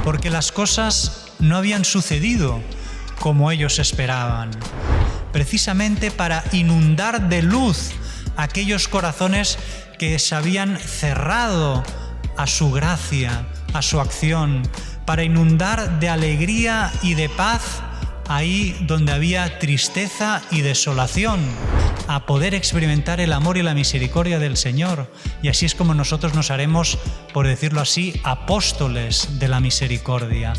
porque las cosas no habían sucedido como ellos esperaban, precisamente para inundar de luz aquellos corazones que se habían cerrado a su gracia, a su acción, para inundar de alegría y de paz ahí donde había tristeza y desolación, a poder experimentar el amor y la misericordia del Señor. Y así es como nosotros nos haremos, por decirlo así, apóstoles de la misericordia.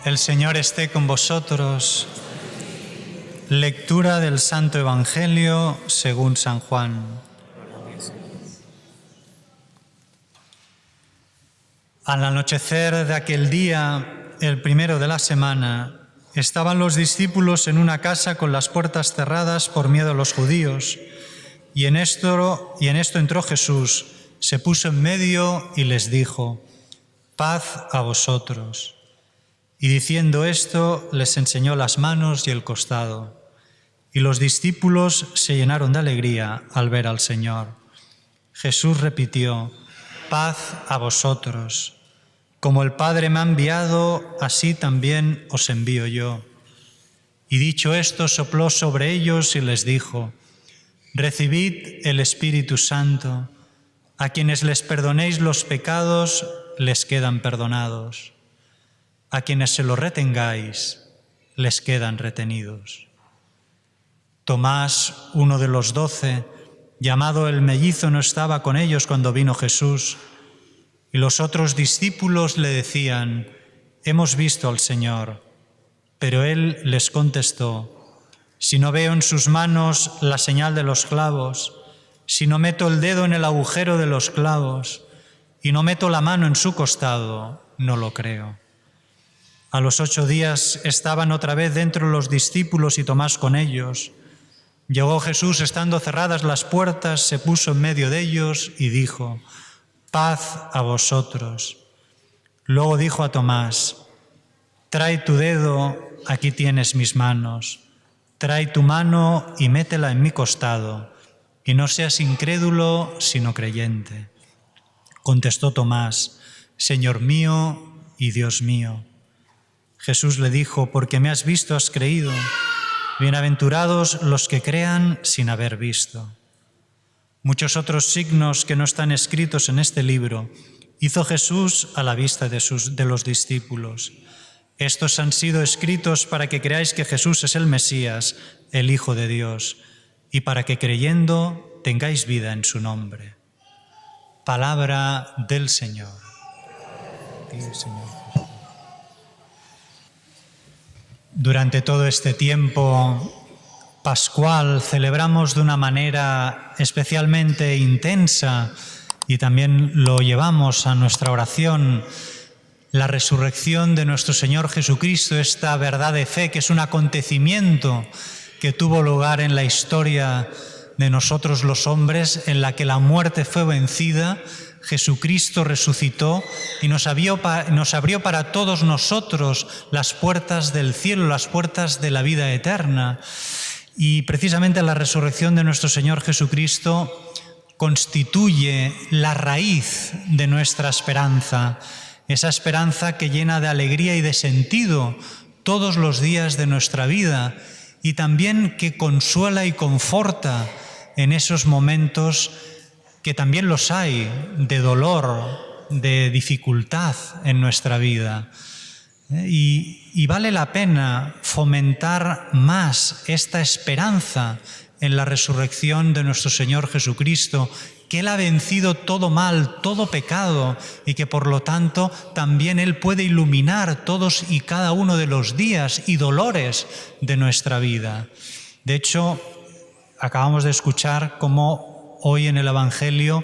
El Señor esté con vosotros. Lectura del Santo Evangelio según San Juan. Al anochecer de aquel día, el primero de la semana, estaban los discípulos en una casa con las puertas cerradas por miedo a los judíos. Y en esto entró Jesús, se puso en medio y les dijo: «Paz a vosotros». Y diciendo esto, les enseñó las manos y el costado. Y los discípulos se llenaron de alegría al ver al Señor. Jesús repitió: «Paz a vosotros. Como el Padre me ha enviado, así también os envío yo». Y dicho esto, sopló sobre ellos y les dijo: «Recibid el Espíritu Santo. A quienes les perdonéis los pecados, les quedan perdonados. A quienes se los retengáis, les quedan retenidos». Tomás, uno de los 12, llamado el mellizo, no estaba con ellos cuando vino Jesús. Y los otros discípulos le decían: «Hemos visto al Señor». Pero él les contestó: «Si no veo en sus manos la señal de los clavos, si no meto el dedo en el agujero de los clavos y no meto la mano en su costado, no lo creo». A los 8 días estaban otra vez dentro los discípulos y Tomás con ellos. Llegó Jesús, estando cerradas las puertas, se puso en medio de ellos y dijo: «Paz a vosotros». Luego dijo a Tomás: «Trae tu dedo, aquí tienes mis manos. Trae tu mano y métela en mi costado, y no seas incrédulo, sino creyente». Contestó Tomás: «Señor mío y Dios mío». Jesús le dijo: «Porque me has visto, has creído. Bienaventurados los que crean sin haber visto». Muchos otros signos que no están escritos en este libro hizo Jesús a la vista de los discípulos. Estos han sido escritos para que creáis que Jesús es el Mesías, el Hijo de Dios, y para que creyendo tengáis vida en su nombre. Palabra del Señor. Señor. Durante todo este tiempo pascual celebramos de una manera especialmente intensa y también lo llevamos a nuestra oración, la resurrección de nuestro Señor Jesucristo, esta verdad de fe que es un acontecimiento que tuvo lugar en la historia de nosotros los hombres, en la que la muerte fue vencida, Jesucristo resucitó y nos abrió para todos nosotros las puertas del cielo, las puertas de la vida eterna. Y precisamente la resurrección de nuestro Señor Jesucristo constituye la raíz de nuestra esperanza, esa esperanza que llena de alegría y de sentido todos los días de nuestra vida y también que consuela y conforta en esos momentos que también los hay, de dolor, de dificultad en nuestra vida. Y vale la pena fomentar más esta esperanza en la resurrección de nuestro Señor Jesucristo, que Él ha vencido todo mal, todo pecado, y que por lo tanto también Él puede iluminar todos y cada uno de los días y dolores de nuestra vida. De hecho, acabamos de escuchar cómo hoy en el Evangelio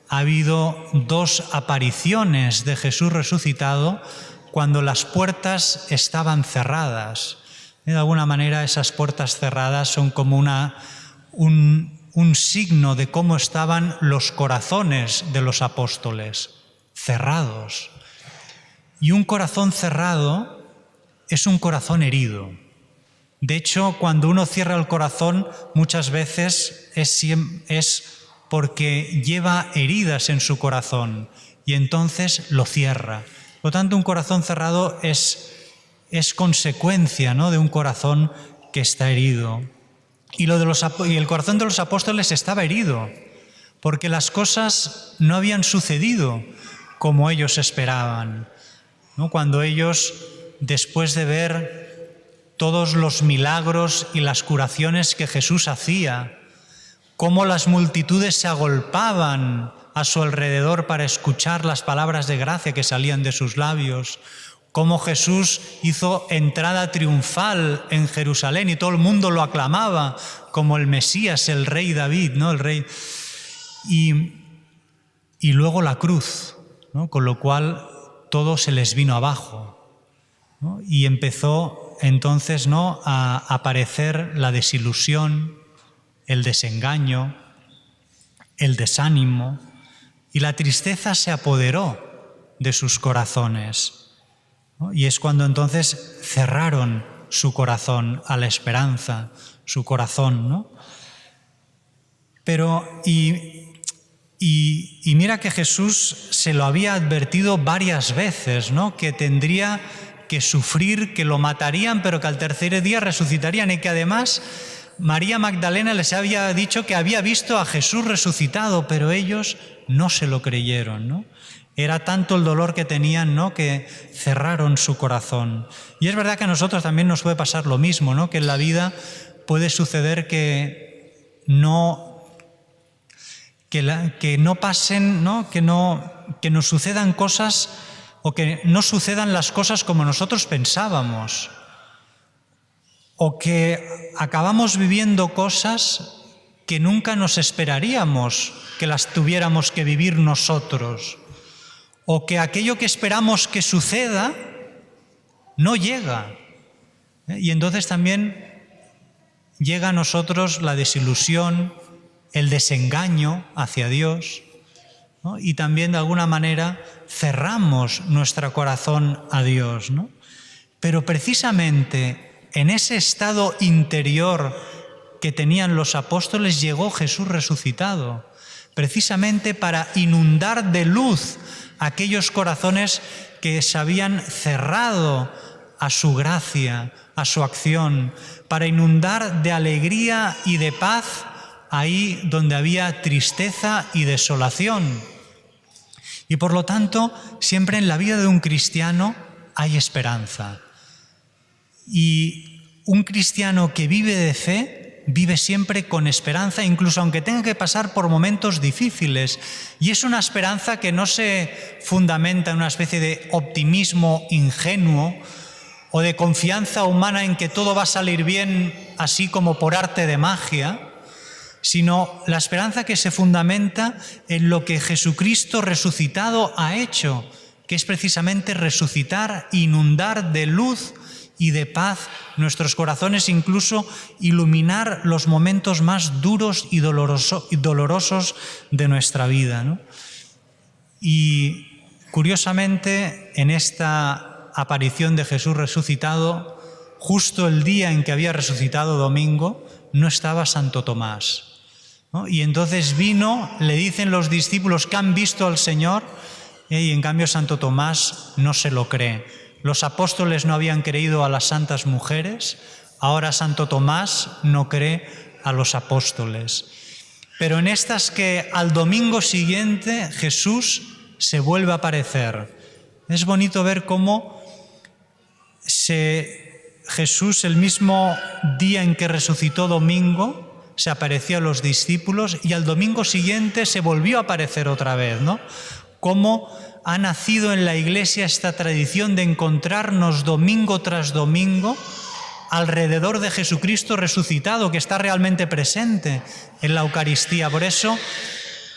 ha habido 2 apariciones de Jesús resucitado cuando las puertas estaban cerradas. De alguna manera esas puertas cerradas son como un un signo de cómo estaban los corazones de los apóstoles, cerrados. Y un corazón cerrado es un corazón herido. De hecho, cuando uno cierra el corazón, muchas veces es porque lleva heridas en su corazón y entonces lo cierra. Por lo tanto, un corazón cerrado es consecuencia, ¿no?, de un corazón que está herido. Y el corazón de los apóstoles estaba herido, porque las cosas no habían sucedido como ellos esperaban, ¿no? Cuando ellos, después de ver todos los milagros y las curaciones que Jesús hacía, cómo las multitudes se agolpaban a su alrededor para escuchar las palabras de gracia que salían de sus labios, cómo Jesús hizo entrada triunfal en Jerusalén y todo el mundo lo aclamaba como el Mesías, el rey David, ¿no? El rey. Y luego la cruz, ¿no? Con lo cual todo se les vino abajo, ¿no? Y empezó entonces, ¿no?, a aparecer la desilusión, el desengaño, el desánimo, y la tristeza se apoderó de sus corazones, ¿no? Y es cuando entonces cerraron su corazón a la esperanza, su corazón, ¿no? Pero, y mira que Jesús se lo había advertido varias veces, ¿no?, que tendría que sufrir, que lo matarían, pero que al tercer día resucitarían, y que además María Magdalena les había dicho que había visto a Jesús resucitado, pero ellos no se lo creyeron, ¿no? Era tanto el dolor que tenían, ¿no?, que cerraron su corazón. Y es verdad que a nosotros también nos puede pasar lo mismo, ¿no?, que en la vida puede suceder que no pasen, ¿no?, que nos sucedan cosas, o que no sucedan las cosas como nosotros pensábamos, o que acabamos viviendo cosas que nunca nos esperaríamos que las tuviéramos que vivir nosotros, o que aquello que esperamos que suceda no llega. Y entonces también llega a nosotros la desilusión, el desengaño hacia Dios, ¿no? Y también de alguna manera cerramos nuestro corazón a Dios, ¿no? Pero precisamente en ese estado interior que tenían los apóstoles llegó Jesús resucitado, precisamente para inundar de luz aquellos corazones que se habían cerrado a su gracia, a su acción, para inundar de alegría y de paz ahí donde había tristeza y desolación. Y por lo tanto, siempre en la vida de un cristiano hay esperanza. Y un cristiano que vive de fe, vive siempre con esperanza, incluso aunque tenga que pasar por momentos difíciles. Y es una esperanza que no se fundamenta en una especie de optimismo ingenuo o de confianza humana en que todo va a salir bien así como por arte de magia, sino la esperanza que se fundamenta en lo que Jesucristo resucitado ha hecho, que es precisamente resucitar, inundar de luz y de paz nuestros corazones, incluso iluminar los momentos más duros y dolorosos de nuestra vida, ¿no? Y curiosamente, en esta aparición de Jesús resucitado, justo el día en que había resucitado, domingo, no estaba Santo Tomás, ¿no? Y entonces vino, le dicen los discípulos que han visto al Señor, y en cambio Santo Tomás no se lo cree. Los apóstoles no habían creído a las santas mujeres, ahora Santo Tomás no cree a los apóstoles. Pero en estas que al domingo siguiente Jesús se vuelve a aparecer. Es bonito ver cómo Jesús, el mismo día en que resucitó domingo, se apareció a los discípulos y al domingo siguiente se volvió a aparecer otra vez, ¿no? Cómo ha nacido en la Iglesia esta tradición de encontrarnos domingo tras domingo alrededor de Jesucristo resucitado, que está realmente presente en la Eucaristía. Por eso,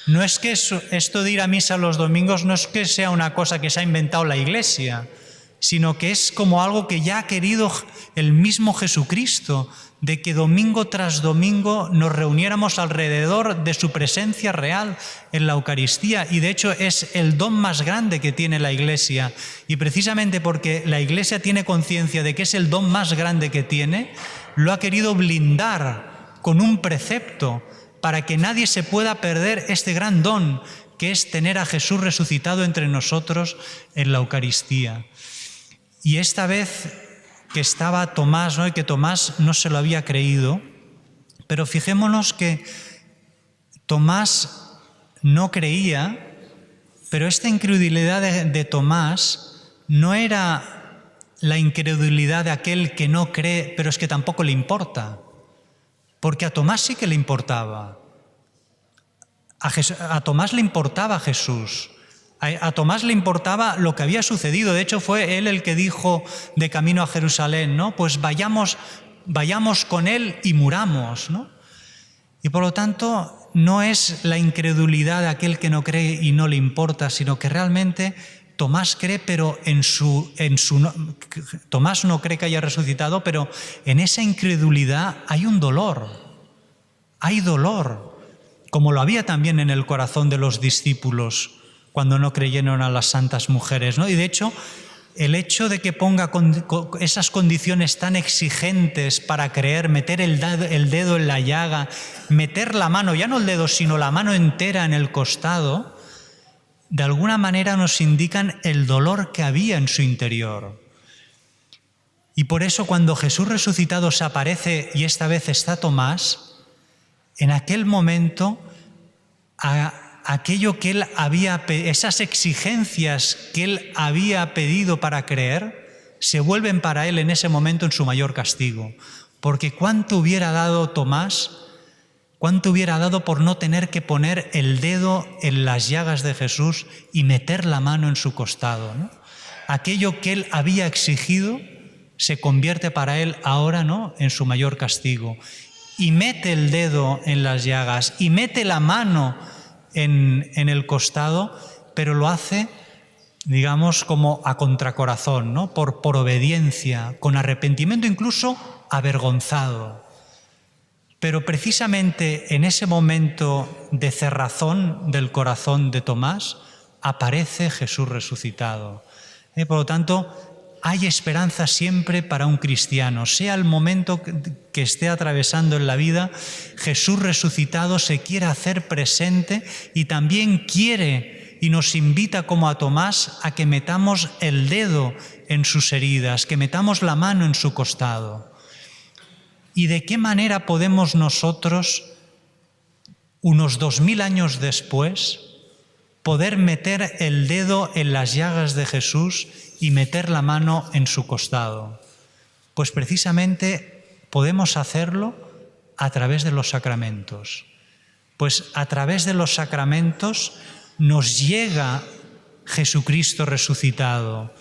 no es que esto de ir a misa los domingos no es que sea una cosa que se ha inventado la Iglesia, sino que es como algo que ya ha querido el mismo Jesucristo, de que domingo tras domingo nos reuniéramos alrededor de su presencia real en la Eucaristía. Y de hecho es el don más grande que tiene la Iglesia. Y precisamente porque la Iglesia tiene conciencia de que es el don más grande que tiene, lo ha querido blindar con un precepto para que nadie se pueda perder este gran don, que es tener a Jesús resucitado entre nosotros en la Eucaristía. Y esta vez que estaba Tomás, ¿no? Y que Tomás no se lo había creído, pero fijémonos que Tomás no creía, pero esta incredulidad de Tomás no era la incredulidad de aquel que no cree, pero es que tampoco le importa, porque a Tomás sí que le importaba. A Tomás le importaba Jesús. A Tomás le importaba lo que había sucedido. De hecho, fue él el que dijo de camino a Jerusalén, ¿no? Pues vayamos con él y muramos, ¿no? Y por lo tanto, no es la incredulidad de aquel que no cree y no le importa, sino que realmente Tomás cree, pero Tomás no cree que haya resucitado, pero en esa incredulidad hay un dolor. Hay dolor, como lo había también en el corazón de los discípulos cuando no creyeron a las santas mujeres, ¿no? Y de hecho, el hecho de que ponga esas condiciones tan exigentes para creer, meter el dedo en la llaga, meter la mano, ya no el dedo, sino la mano entera en el costado, de alguna manera nos indican el dolor que había en su interior. Y por eso cuando Jesús resucitado se aparece y esta vez está Tomás, en aquel momento aquello que él esas exigencias que él había pedido para creer, se vuelven para él en ese momento en su mayor castigo. Porque ¿cuánto hubiera dado Tomás? ¿Cuánto hubiera dado por no tener que poner el dedo en las llagas de Jesús y meter la mano en su costado, ¿no? Aquello que él había exigido se convierte para él ahora, ¿no?, en su mayor castigo. Y mete el dedo en las llagas y mete la mano en el costado, pero lo hace, digamos, como a contracorazón, ¿no? Por obediencia, con arrepentimiento, incluso avergonzado. Pero precisamente en ese momento de cerrazón del corazón de Tomás aparece Jesús resucitado. Por lo tanto, hay esperanza siempre para un cristiano, sea el momento que esté atravesando en la vida. Jesús resucitado se quiere hacer presente y también quiere y nos invita como a Tomás a que metamos el dedo en sus heridas, que metamos la mano en su costado. ¿Y de qué manera podemos nosotros, unos 2000 años después, poder meter el dedo en las llagas de Jesús y meter la mano en su costado? Pues precisamente podemos hacerlo a través de los sacramentos. Pues a través de los sacramentos nos llega Jesucristo resucitado.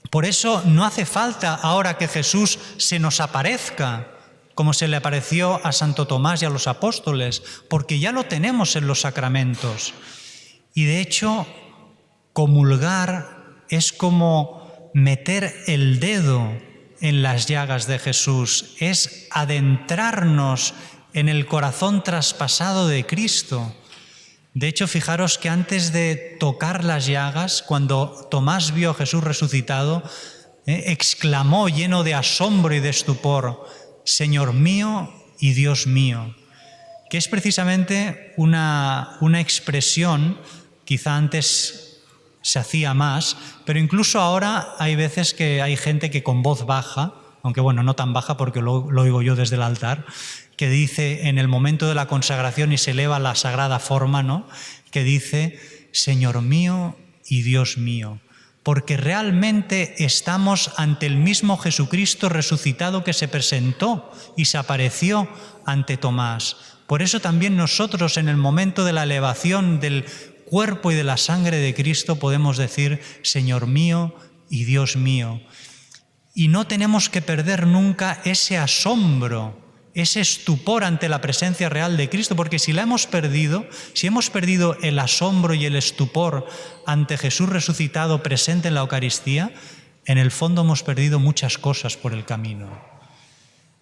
Por eso no hace falta ahora que Jesús se nos aparezca, como se le apareció a Santo Tomás y a los apóstoles, porque ya lo tenemos en los sacramentos. Y de hecho, comulgar es como meter el dedo en las llagas de Jesús, es adentrarnos en el corazón traspasado de Cristo. De hecho, fijaros que antes de tocar las llagas, cuando Tomás vio a Jesús resucitado, exclamó lleno de asombro y de estupor: «Señor mío y Dios mío», que es precisamente una expresión, quizá antes se hacía más, pero incluso ahora hay veces que hay gente que con voz baja, aunque bueno, no tan baja porque lo oigo yo desde el altar, que dice en el momento de la consagración y se eleva la sagrada forma, ¿no?, que dice: «Señor mío y Dios mío», porque realmente estamos ante el mismo Jesucristo resucitado que se presentó y se apareció ante Tomás. Por eso también nosotros en el momento de la elevación del cuerpo y de la sangre de Cristo podemos decir: «Señor mío y Dios mío». Y no tenemos que perder nunca ese asombro, ese estupor ante la presencia real de Cristo, porque si hemos perdido el asombro y el estupor ante Jesús resucitado presente en la Eucaristía, en el fondo hemos perdido muchas cosas por el camino.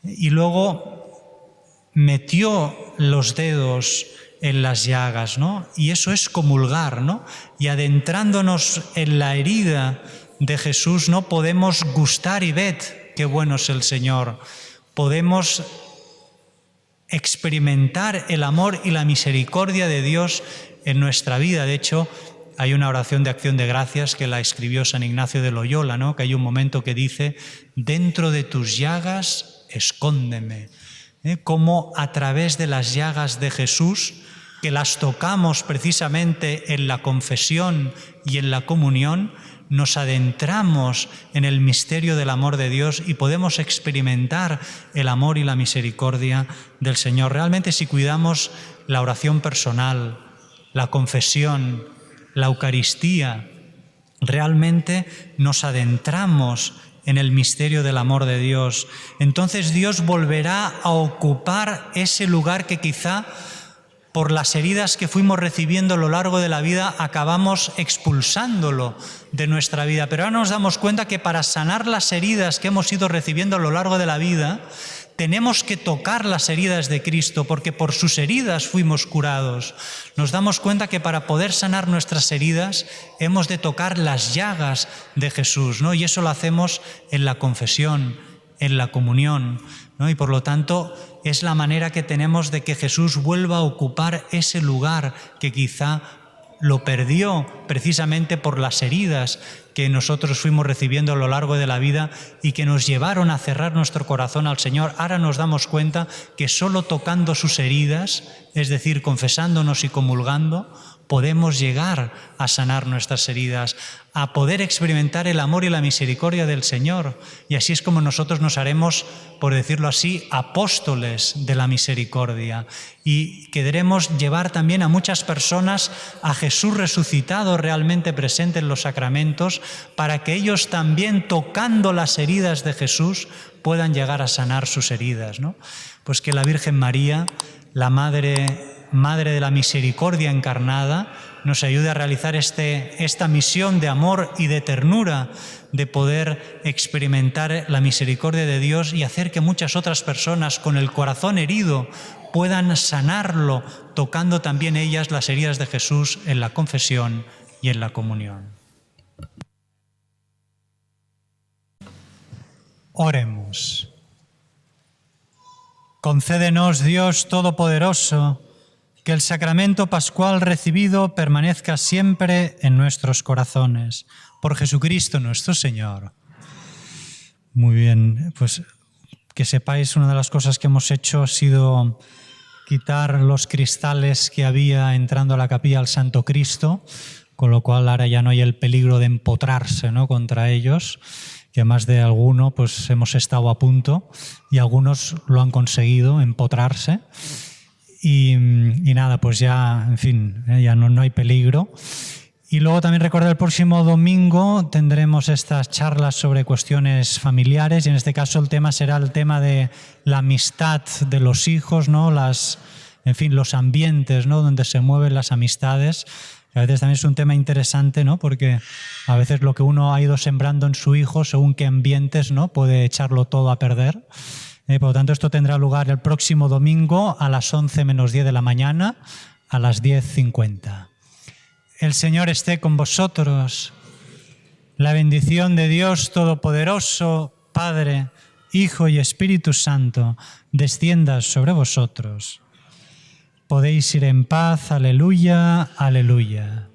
y luego metió los dedos en las llagas, ¿no? Y eso es comulgar, ¿no? Y adentrándonos en la herida de Jesús, ¿no? Podemos gustar y ver qué bueno es el Señor. Podemos experimentar el amor y la misericordia de Dios en nuestra vida. De hecho, hay una oración de acción de gracias que la escribió San Ignacio de Loyola, ¿no? Que hay un momento que dice: dentro de tus llagas, escóndeme. Cómo a través de las llagas de Jesús, que las tocamos precisamente en la confesión y en la comunión, nos adentramos en el misterio del amor de Dios y podemos experimentar el amor y la misericordia del Señor. Realmente, si cuidamos la oración personal, la confesión, la Eucaristía, realmente nos adentramos en el misterio del amor de Dios. Entonces Dios volverá a ocupar ese lugar que quizá por las heridas que fuimos recibiendo a lo largo de la vida acabamos expulsándolo de nuestra vida. Pero ahora nos damos cuenta que para sanar las heridas que hemos ido recibiendo a lo largo de la vida, tenemos que tocar las heridas de Cristo, porque por sus heridas fuimos curados. Nos damos cuenta que para poder sanar nuestras heridas hemos de tocar las llagas de Jesús, ¿no? Y eso lo hacemos en la confesión, en la comunión, ¿no? Y por lo tanto es la manera que tenemos de que Jesús vuelva a ocupar ese lugar que quizá lo perdió precisamente por las heridas que nosotros fuimos recibiendo a lo largo de la vida y que nos llevaron a cerrar nuestro corazón al Señor. Ahora nos damos cuenta que solo tocando sus heridas, es decir, confesándonos y comulgando, podemos llegar a sanar nuestras heridas, a poder experimentar el amor y la misericordia del Señor. Y así es como nosotros nos haremos, por decirlo así, apóstoles de la misericordia. Y queremos llevar también a muchas personas a Jesús resucitado realmente presente en los sacramentos, para que ellos también, tocando las heridas de Jesús, puedan llegar a sanar sus heridas, ¿no? Pues que la Virgen María, la Madre de la Misericordia encarnada, nos ayude a realizar esta misión de amor y de ternura, de poder experimentar la misericordia de Dios y hacer que muchas otras personas con el corazón herido puedan sanarlo, tocando también ellas las heridas de Jesús en la confesión y en la comunión. Oremos. Concédenos, Dios Todopoderoso, que el sacramento pascual recibido permanezca siempre en nuestros corazones. Por Jesucristo nuestro Señor. Muy bien, pues que sepáis, una de las cosas que hemos hecho ha sido quitar los cristales que había entrando a la capilla al Santo Cristo, con lo cual ahora ya no hay el peligro de empotrarse, ¿no?, contra ellos, que más de alguno pues hemos estado a punto y algunos lo han conseguido, empotrarse. Y nada, pues ya, en fin, ya no hay peligro. Y luego también recordar, el próximo domingo tendremos estas charlas sobre cuestiones familiares, y en este caso el tema será el tema de la amistad de los hijos, ¿no? Los ambientes, ¿no?, donde se mueven las amistades. A veces también es un tema interesante, ¿no?, porque a veces lo que uno ha ido sembrando en su hijo, según qué ambientes, ¿no?, puede echarlo todo a perder. Por lo tanto, esto tendrá lugar el próximo domingo a las 11 menos 10 de la mañana, a las 10:50. El Señor esté con vosotros. La bendición de Dios Todopoderoso, Padre, Hijo y Espíritu Santo, descienda sobre vosotros. Podéis ir en paz. Aleluya, aleluya.